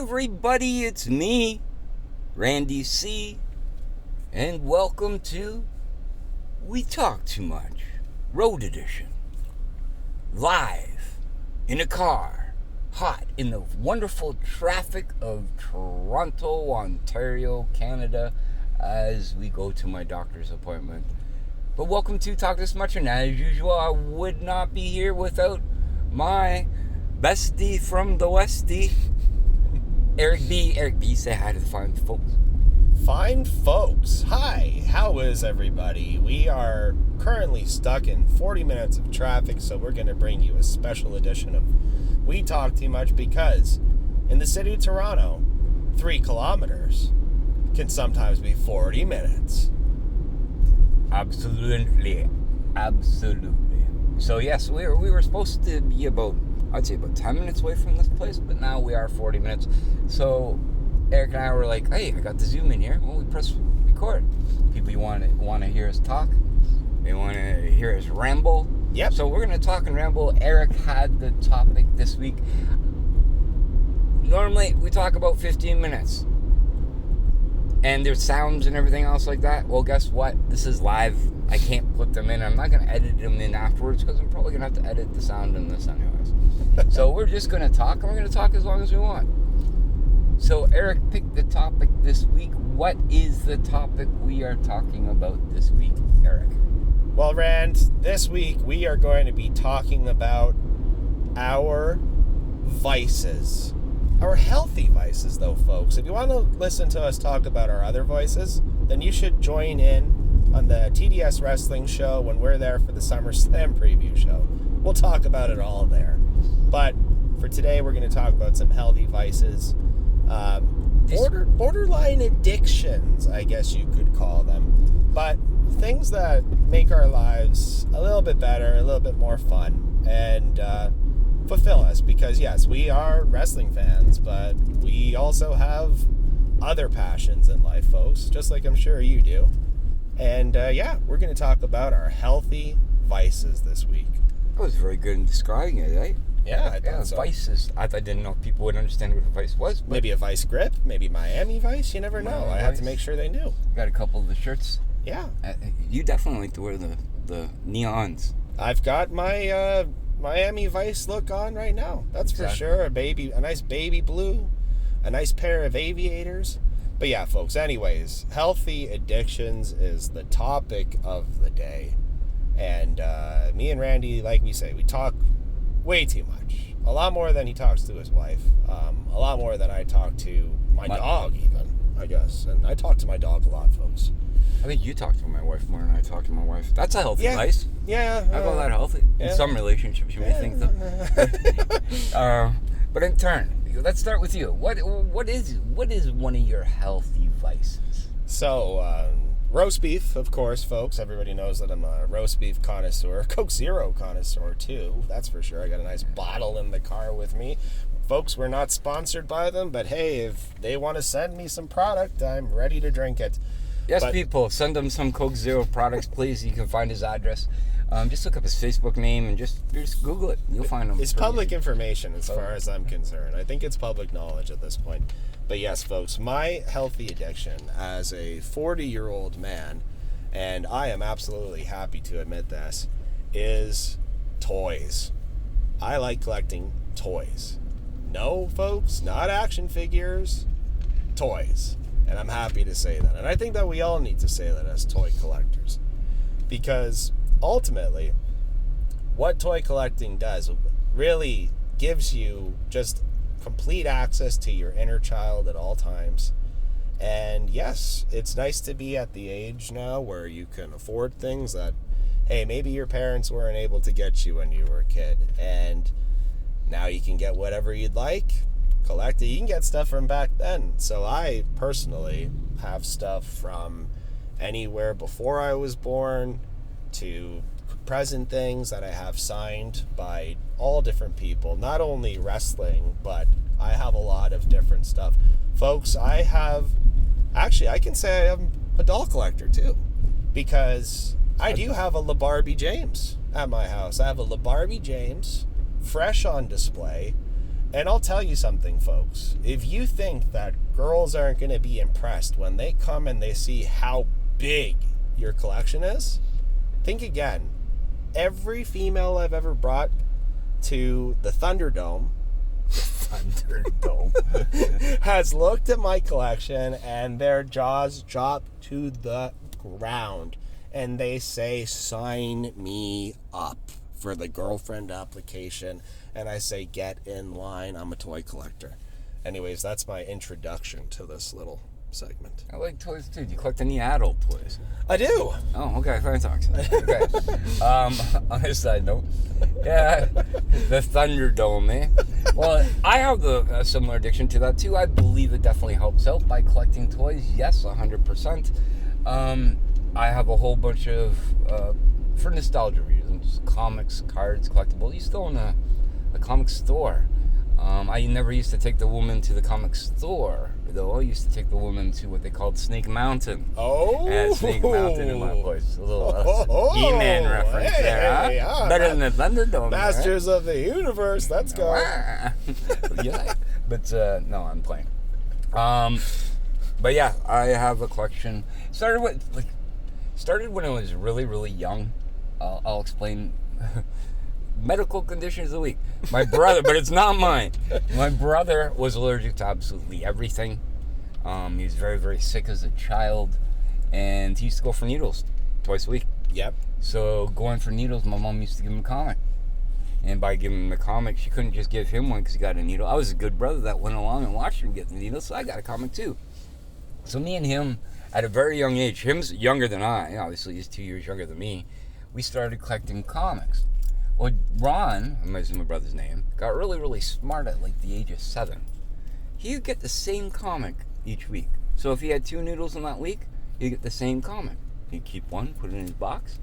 everybody, it's me, Randy C, and welcome to We Talk Too Much, Road Edition. Live, in a car, hot in the wonderful traffic of Toronto, Ontario, Canada, as we go to my doctor's appointment. But welcome to Talk This Much, and as usual, I would not be here without my bestie from the Westie, Eric B. Eric B, say hi to the fine folks. Fine folks. Hi, how is everybody? We are currently stuck in 40 minutes of traffic, so we're going to bring you a special edition of We Talk Too Much because in the city of Toronto, 3 kilometers can sometimes be 40 minutes. Absolutely. So yes, we were supposed to be about 10 minutes away from this place, but now we are 40 minutes. So Eric and I were like, hey, I got the Zoom in here. Well, we press record. People want to hear us talk. They want to hear us ramble. Yep. So we're going to talk and ramble. Eric had the topic this week. Normally, we talk about 15 minutes. And there's sounds and everything else like that. Well, guess what? This is live. I can't put them in. I'm not going to edit them in afterwards because I'm probably going to have to edit the sound in this anyways. So we're just going to talk, and we're going to talk as long as we want. So Eric picked the topic this week. What is the topic we are talking about this week, Eric? Well, Rand, this week we are going to be talking about our vices. Our healthy vices, though, folks. If you want to listen to us talk about our other vices, then you should join in on the TDS Wrestling show when we're there for the SummerSlam preview show. We'll talk about it all there. But for today, we're going to talk about some healthy vices. Borderline addictions, I guess you could call them. But things that make our lives a little bit better, a little bit more fun, and fulfill us. Because, yes, we are wrestling fans, but we also have other passions in life, folks, just like I'm sure you do. And, we're going to talk about our healthy vices this week. That was very good in describing it, eh? Yeah, I thought so. Vices. I didn't know if people would understand what a vice was. But maybe a vice grip, maybe Miami Vice, you never know. I had to make sure they knew. Got a couple of the shirts. Yeah. You definitely like to wear the neons. I've got my Miami Vice look on right now. That's exactly. For sure. A nice baby blue, a nice pair of aviators. But yeah, folks, anyways, healthy addictions is the topic of the day. And me and Randy, like we say, we talk way too much. A lot more than he talks to his wife. A lot more than I talk to my dog, even, I guess. And I talk to my dog a lot, folks. I think you talk to my wife more than I talk to my wife. That's a healthy vice. Yeah. I call that healthy. Yeah. In some relationships, you may think, though. But in turn, let's start with you. What is one of your healthy vices? So, roast beef, of course, folks. Everybody knows that I'm a roast beef connoisseur. Coke Zero connoisseur, too. That's for sure. I got a nice bottle in the car with me. Folks, we're not sponsored by them, but hey, if they want to send me some product, I'm ready to drink it. Yes, people, send him some Coke Zero products, please. You can find his address. Just look up his Facebook name and just Google it. You'll find him. It's public information as far as I'm concerned. I think it's public knowledge at this point. But yes, folks, my healthy addiction as a 40-year-old man, and I am absolutely happy to admit this, is toys. I like collecting toys. No, folks, not action figures, toys. And I'm happy to say that. And I think that we all need to say that as toy collectors. Because ultimately, what toy collecting does really gives you just complete access to your inner child at all times. And yes, it's nice to be at the age now where you can afford things that, hey, maybe your parents weren't able to get you when you were a kid. And now you can get whatever you'd like. Collect it. You can get stuff from back then. So I personally have stuff from anywhere before I was born to present things that I have signed by all different people, not only wrestling, but I have a lot of different stuff. Folks, I can say I'm a doll collector too, because I do have a LaBarbie James at my house. I have a LaBarbie James fresh on display, And I'll tell you something, folks. If you think that girls aren't going to be impressed when they come and they see how big your collection is, think again. Every female I've ever brought to the Thunderdome has looked at my collection and their jaws drop to the ground and they say, sign me up for the girlfriend application. And I say, get in line, I'm a toy collector. Anyways, that's my introduction to this little segment. I like toys too. Do you collect any adult toys? I do. Oh, okay, fine talks. Okay. On a side note, yeah, the Thunderdome, eh? Well, I have a similar addiction to that too. I believe it definitely helps out by collecting toys. Yes, 100%. I have a whole bunch of, for nostalgia reasons, comics, cards, collectibles. You still own a comic store. I never used to take the woman to the comic store, though. I used to take the woman to what they called Snake Mountain. Oh! At Snake Mountain in my place. A little He-Man reference there, huh? Yeah. Better than the Thunderdome. Masters of the Universe, let's go. Yeah. But, no, I'm playing. But yeah, I have a collection. Started when I was really, really young. I'll explain... medical conditions of the week. My brother, but it's not mine. My brother was allergic to absolutely everything. He was very, very sick as a child, and he used to go for needles twice a week. Yep. So going for needles, my mom used to give him a comic. And by giving him a comic, she couldn't just give him one because he got a needle. I was a good brother that went along and watched him get the needle, so I got a comic too. So me and him, at a very young age, him's younger than I, obviously he's 2 years younger than me, we started collecting comics. Well, Ron, is my brother's name, got really, really smart at like the age of 7. He'd get the same comic each week. So if he had 2 noodles in that week, he'd get the same comic. He'd keep one, put it in his box,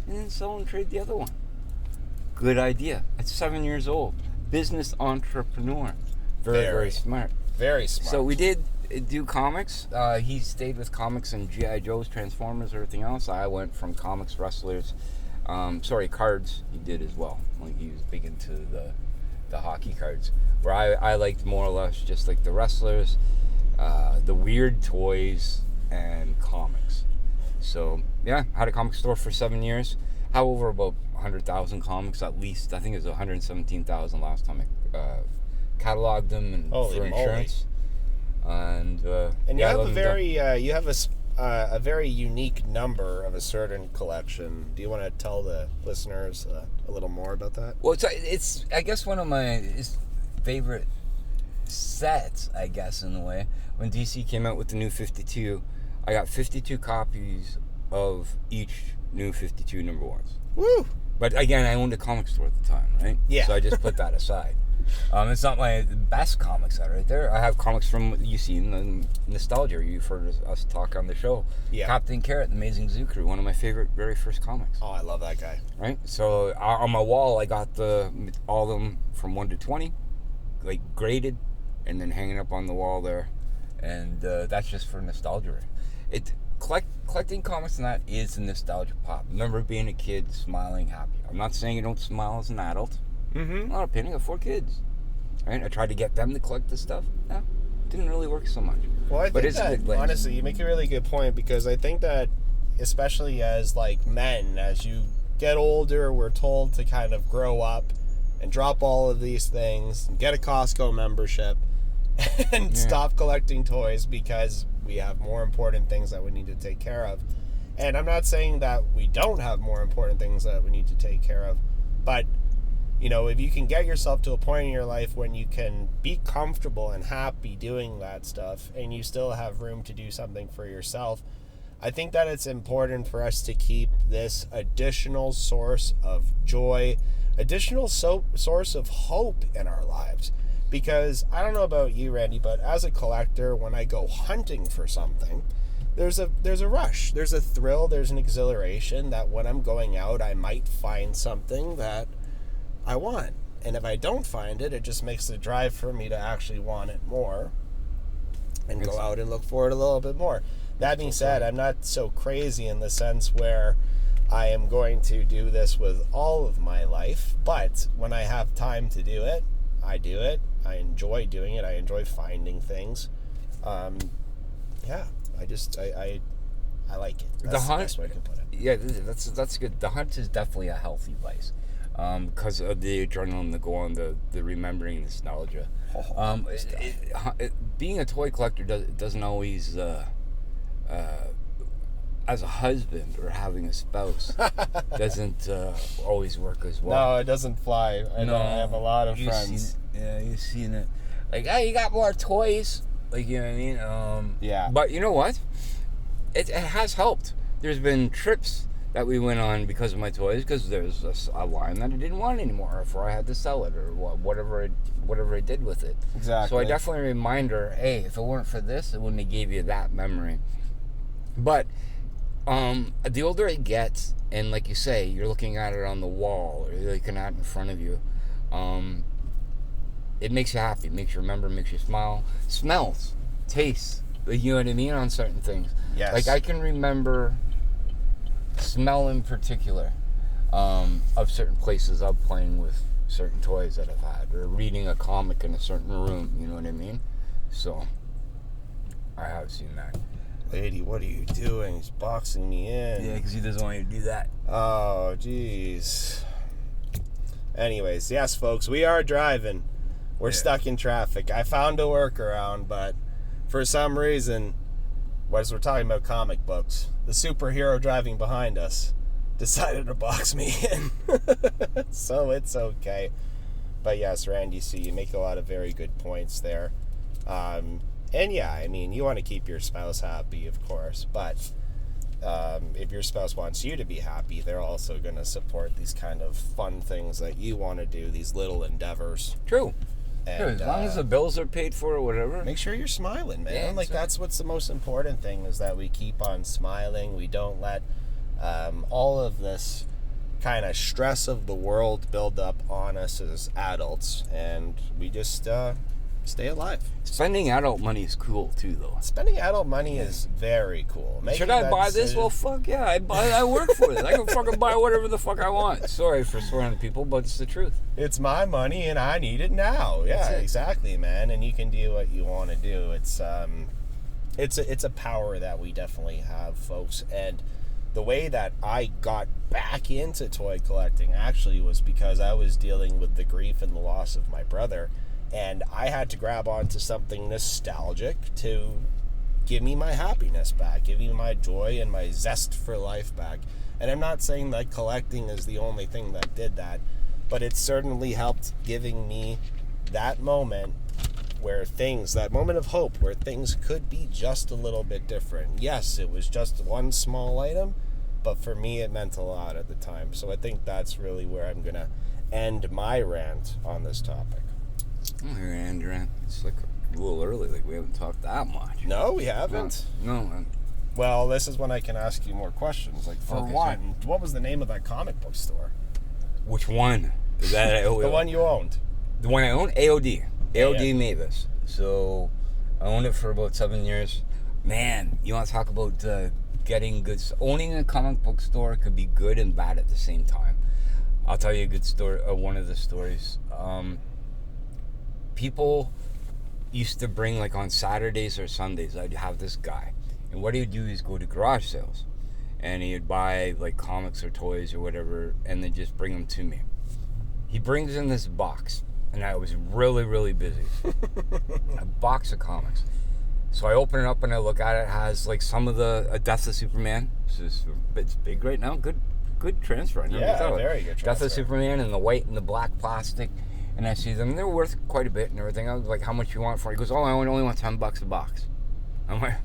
and then sell and trade the other one. Good idea. At 7 years old. Business entrepreneur. Very, very smart. Very smart. So we did do comics. He stayed with comics and G.I. Joe's, Transformers, everything else. I went from comics, wrestlers, cards he did as well. Like he was big into the hockey cards, where I liked more or less just like the wrestlers, the weird toys, and comics. So yeah, had a comic store for 7 years. Had over about 100,000 comics at least. I think it was 117,000 last time I cataloged them and for insurance. And you have a very unique number of a certain collection. Do you want to tell the listeners a little more about that? Well, it's I guess one of my favorite sets, I guess, in a way. When DC came out with the new 52, I got 52 copies of each new 52 number ones. Woo! But again, I owned a comic store at the time, right? Yeah. So I just put that aside. It's not my best comics set right there. I have comics from you see in the nostalgia. You've heard us talk on the show. Yeah. Captain Carrot, The Amazing Zoo Crew, one of my favorite, very first comics. Oh, I love that guy. Right. So on my wall, I got all of them from 1 to 20, like graded, and then hanging up on the wall there, and that's just for nostalgia. Collecting comics and that is a nostalgia pop. Remember being a kid, smiling, happy. I'm not saying you don't smile as an adult. Mm-hmm. I'm not a penny. I have 4 kids. Right? I tried to get them to collect this stuff. Yeah, didn't really work so much. Well, I think that, honestly, you make a really good point, because I think that, especially as, like, men, as you get older, we're told to kind of grow up and drop all of these things and get a Costco membership and stop collecting toys because we have more important things that we need to take care of. And I'm not saying that we don't have more important things that we need to take care of, but you know, if you can get yourself to a point in your life when you can be comfortable and happy doing that stuff, and you still have room to do something for yourself, I think that it's important for us to keep this additional source of joy, additional source of hope in our lives. Because I don't know about you, Randy, but as a collector, when I go hunting for something, there's a rush, there's a thrill, there's an exhilaration that when I'm going out, I might find something that I want. And if I don't find it, it just makes the drive for me to actually want it more and go out and look for it a little bit more. That being said, I'm not so crazy in the sense where I am going to do this with all of my life, but when I have time to do it, I do it. I enjoy doing it. I enjoy finding things. Yeah, I like it. That's the best way to put it. Yeah, that's good. The hunt is definitely a healthy vice, because of the adrenaline, the go on, the remembering, nostalgia. Being a toy collector doesn't always, as a husband or having a spouse, doesn't always work as well. No, it doesn't fly. I know. I have a lot of friends. You've seen it. Like, hey, you got more toys. Like, you know what I mean? Yeah. But you know what? It has helped. There's been trips that we went on because of my toys, because there's a line that I didn't want anymore, or I had to sell it, or whatever I did with it. Exactly. So I definitely remind her, hey, if it weren't for this, it wouldn't have gave you that memory. But the older it gets, and like you say, you're looking at it on the wall, or you're looking at it in front of you, it makes you happy, makes you remember, makes you smile. Smells, tastes, you know what I mean, on certain things. Yes. Like, I can remember smell in particular of certain places of playing with certain toys that I've had, or reading a comic in a certain room, you know what I mean? So, I have seen that. Lady, what are you doing? He's boxing me in. Yeah, because he doesn't want you to do that. Oh, jeez. Anyways, yes, folks, we are driving. We're stuck in traffic. I found a workaround, but for some reason, as we're talking about comic books, the superhero driving behind us decided to box me in. So it's okay. But yes, Randy C., you make a lot of very good points there. And yeah, I mean, you want to keep your spouse happy, of course, but if your spouse wants you to be happy, they're also going to support these kind of fun things that you want to do, these little endeavors. True. And, as long as the bills are paid for or whatever. Make sure you're smiling, man. Yeah, like, that's what's the most important thing, is that we keep on smiling. We don't let all of this kind of stress of the world build up on us as adults, and we just stay alive. Spending adult money is cool too, though. Spending adult money is very cool. Should I buy this? Well, fuck yeah, I work for this. I can fucking buy whatever the fuck I want. Sorry for swearing at people, but it's the truth. It's my money and I need it now. Yeah, exactly, man. And you can do what you want to do. It's a power that we definitely have, folks. And the way that I got back into toy collecting actually was because I was dealing with the grief and the loss of my brother. And I had to grab onto something nostalgic to give me my happiness back, give me my joy and my zest for life back. And I'm not saying that collecting is the only thing that did that, but it certainly helped giving me that moment that moment of hope where things could be just a little bit different. Yes, it was just one small item, but for me it meant a lot at the time. So I think that's really where I'm going to end my rant on this topic. Oh, here, Andrew. It's like a little early. Like, we haven't talked that much. No, we haven't. No, man. Well, this is when I can ask you more questions. Like, for one, what was the name of that comic book store? Which one? Is that the one you owned? The one I owned? AOD. AOD Mavis. So, I owned it for about 7 years. Man, you want to talk about getting good... Owning a comic book store could be good and bad at the same time. I'll tell you a good story. One of the stories. People used to bring, like, on Saturdays or Sundays, I'd have this guy. And what he would do is go to garage sales. And he'd buy, like, comics or toys or whatever, and then just bring them to me. He brings in this box. And I was really, really busy. A box of comics. So I open it up and I look at it. It has, like, some of the Death of Superman. It's big right now. Good transfer. Yeah, very good transfer. Death of Superman in the white and the black plastic. And I see them. They're worth quite a bit and everything. I was like, how much you want for it? He goes, oh, I only want $10 a box. I'm like,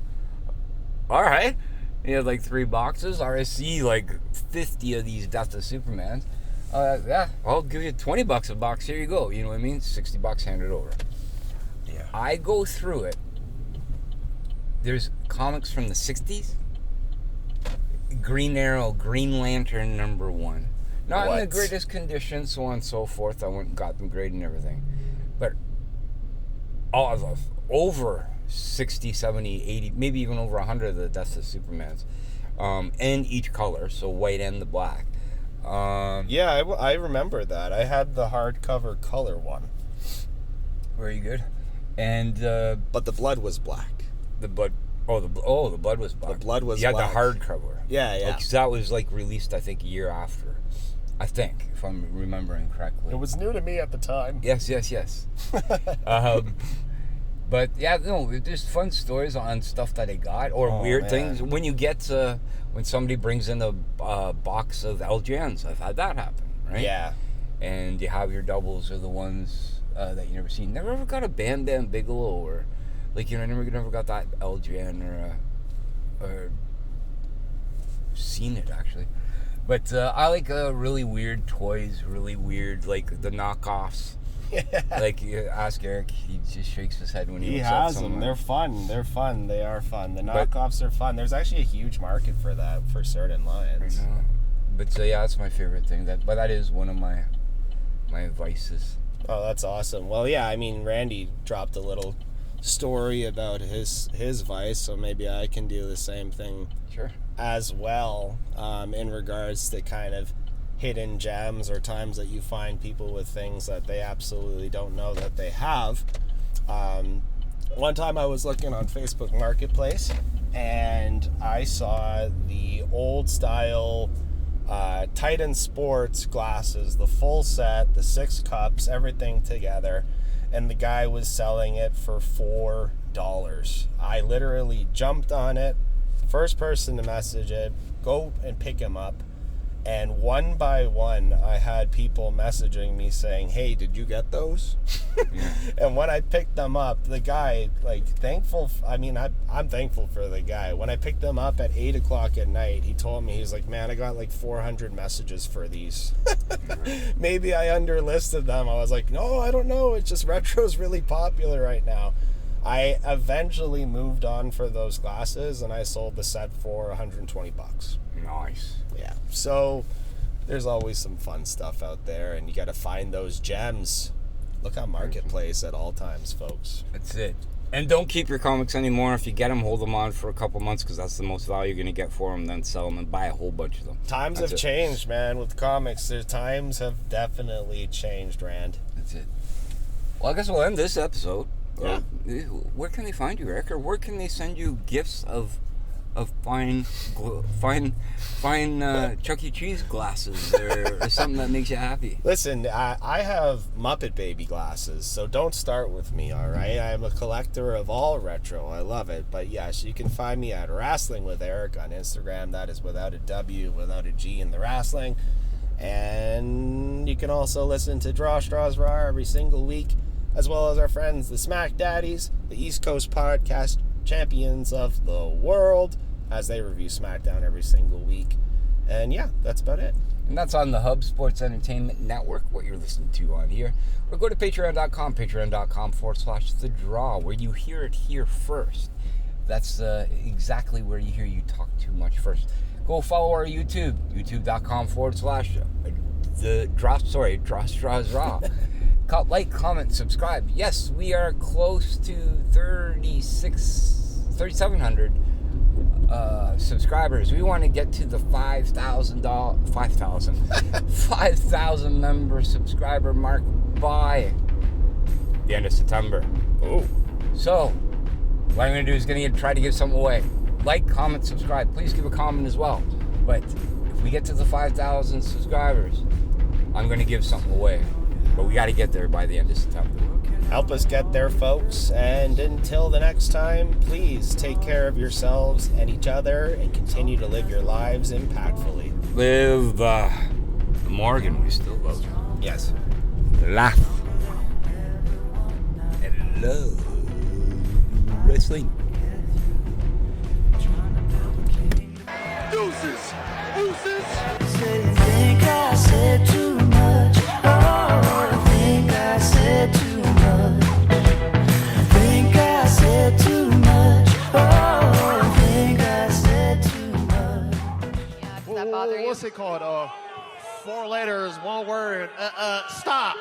all right. He had like 3 boxes. I see like 50 of these Death of Supermans. Yeah, I'll give you $20 a box. Here you go. You know what I mean? $60 handed over. Yeah. I go through it. There's comics from the 60s. Green Arrow, Green Lantern #1. Not in the greatest condition, so on and so forth. I went and got them graded and everything. But all of them, over 60, 70, 80, maybe even over 100 of the Death of Supermans. In each color, so white and the black. Yeah, I remember that. I had the hardcover color one. Very good. And But the blood was black. the blood the blood was black. The blood was black. black. The hardcover. Yeah. Because that was like released, I think, a year after. I think, if I'm remembering correctly. It was new to me at the time. Yes. But yeah, no, there's fun stories on stuff that I got or weird things. When you get to, when somebody brings in a box of LJNs, I've had that happen, right? Yeah. And you have your doubles or the ones that you never seen. Never ever got a Bam Bam Bigelow or, like, you know, never got that LJN or seen it actually. But I like really weird toys, really weird, like the knockoffs. Yeah. Like, you ask Eric, he just shakes his head when he looks has at them. someone. They're fun. They are fun. The knockoffs are fun. There's actually a huge market for that for certain lines. I know. But yeah, that's my favorite thing. But that is one of my vices. Oh, that's awesome. Well, yeah, I mean, Randy dropped a little story about his vice, so maybe I can do the same thing. Sure. As well, in regards to kind of hidden gems or times that you find people with things that they absolutely don't know that they have. One time I was looking on Facebook Marketplace and I saw the old style Titan Sports glasses, the full set, the 6 cups, everything together, and the guy was selling it for $4. I literally jumped on it, first person to message it, go and pick him up. And one by one, I had people messaging me saying, "Hey, did you get those?" Yeah. And when I picked them up, the guy, like, thankful. I'm thankful for the guy. When I picked them up at 8 o'clock at night, he told me, he's like, "Man, I got like 400 messages for these." Maybe I underlisted them. I was like, "No, I don't know. It's just retro's really popular right now." I eventually moved on for those glasses, and I sold the set for $120. Nice. Yeah, so there's always some fun stuff out there, and you got to find those gems. Look on Marketplace at all times, folks. That's it. And don't keep your comics anymore. If you get them, hold them on for a couple months because that's the most value you're going to get for them. Then sell them and buy a whole bunch of them. Times have changed, man, with comics. Their times have definitely changed, Rand. That's it. Well, I guess we'll end this episode. Yeah. Where can they find you, Eric? Or where can they send you gifts of fine Chuck E. Cheese glasses or something that makes you happy? Listen, I have Muppet Baby glasses, so don't start with me, all right? I'm a collector of all retro. I love it. But yes, you can find me at Wrestling with Eric on Instagram. That is without a W, without a G in the wrestling. And you can also listen to Draw Straws Raw every single week, as well as our friends, the Smack Daddies, the East Coast Podcast Champions of the World, as they review SmackDown every single week. And yeah, that's about it. And that's on the Hub Sports Entertainment Network, what you're listening to on here. Or go to patreon.com/The Draw, where you hear it here first. That's exactly where you hear You Talk Too Much first. Go follow our YouTube, Draw Straws Raw. Like, comment, subscribe. Yes, we are close to 3,700 subscribers. We want to get to the 5,000 member subscriber mark by the end of September. Oh. So, what I'm going to do is try to give something away. Like, comment, subscribe. Please give a comment as well. But if we get to the 5,000 subscribers, I'm going to give something away. But we got to get there by the end of September. Help us get there, folks. And until the next time, please take care of yourselves and each other and continue to live your lives impactfully. Live the Morgan, we still love. Yes. Laugh. And love wrestling. Deuces. Deuces. Say you think I said too much. Oh, I think I said too much. I think I said too much. Oh, I think I said too much. Does that bother you? What's it called? 4 letters, 1 word. Stop.